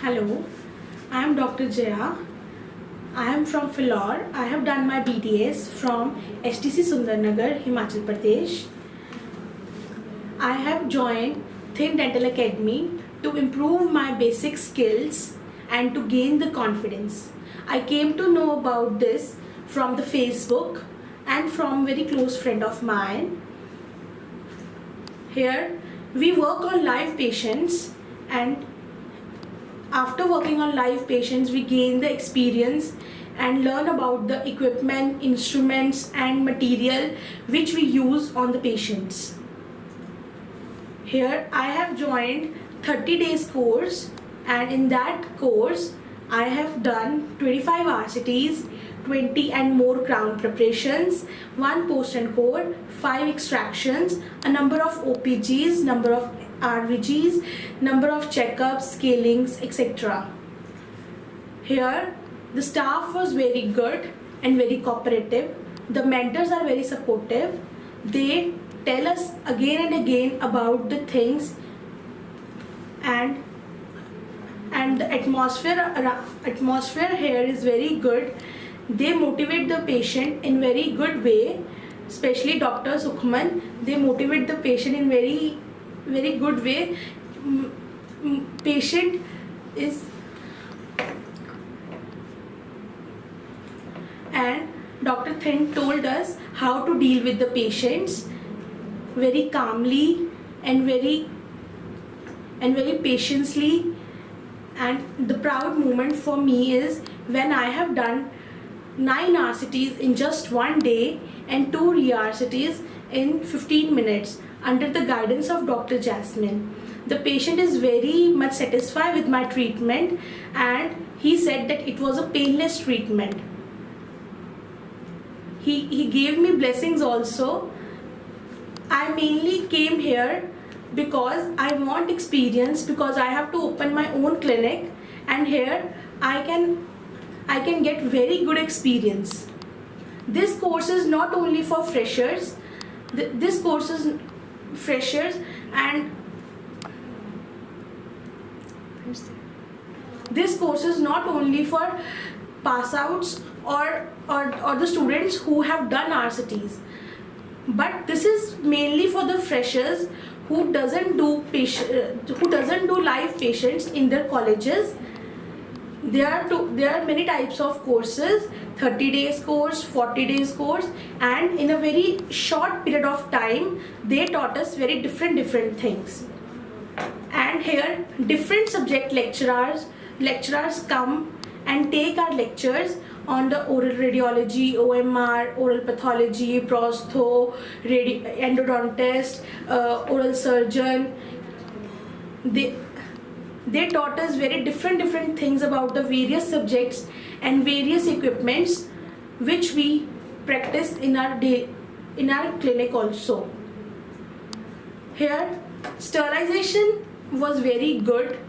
Hello, I am Dr. Jaya. I am from Philor. I have done my BDS from HTC Sundarnagar, Himachal Pradesh. I have joined Thin Dental Academy to improve my basic skills and to gain the confidence. I came to know about this from the Facebook and from very close friend of mine. Here we work on live patients, and after working on live patients we gain the experience and learn about the equipment, instruments and material which we use on the patients. Here I have joined 30 days course, and in that course I have done 25 RCTs, 20 and more crown preparations, 1 post and core, 5 extractions, a number of OPGs, number of RVGs, number of checkups, scalings, etc. Here the staff was very good and very cooperative. The mentors are very supportive. They tell us again and again about the things, and the atmosphere here is very good. They motivate the patient in very good way, especially Dr. Sukhman. They motivate the patient in very good way. Patient is, and Dr. Thin told us how to deal with the patients very calmly and very patiently. And the proud moment for me is when I have done 9 RCTs in just one day and 2 re-RCTs in 15 minutes under the guidance of Dr. Jasmine. The patient is very much satisfied with my treatment, and he said that it was a painless treatment. He gave me blessings also. I mainly came here because I want experience, because I have to open my own clinic, and here I can get very good experience. This course is not only for freshers. This course is freshers, and this course is not only for pass outs or the students who have done RCTs, but this is mainly for the freshers who doesn't do live patients in their colleges. There are many types of courses: 30 days course, 40 days course, and in a very short period of time they taught us very different things. And here different subject lecturers come and take our lectures on the oral radiology, OMR, oral pathology, prostho, endodontist, oral surgeon. They taught us very different things about the various subjects and various equipments which we practice in our clinic also. Here sterilization was very good.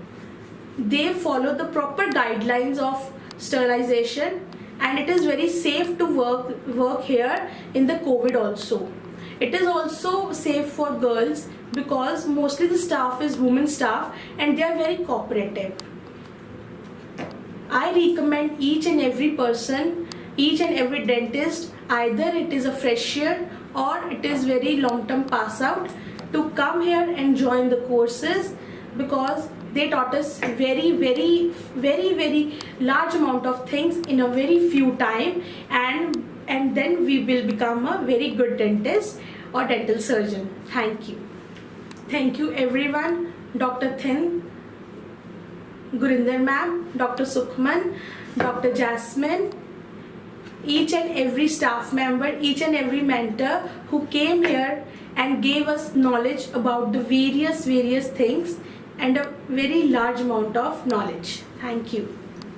They follow the proper guidelines of sterilization, and it is very safe to work here in the COVID also. It is also safe for girls because mostly the staff is women staff and they are very cooperative. I recommend each and every person, each and every dentist, either it is a fresher or it is very long-term pass out, to come here and join the courses, because they taught us very large amount of things in a very few time, and then we will become a very good dentist or dental surgeon. Thank you. Thank you everyone. Dr. Thin, Gurinder ma'am, Dr. Sukhman, Dr. Jasmine, each and every staff member, each and every mentor who came here and gave us knowledge about the various things and a very large amount of knowledge. Thank you.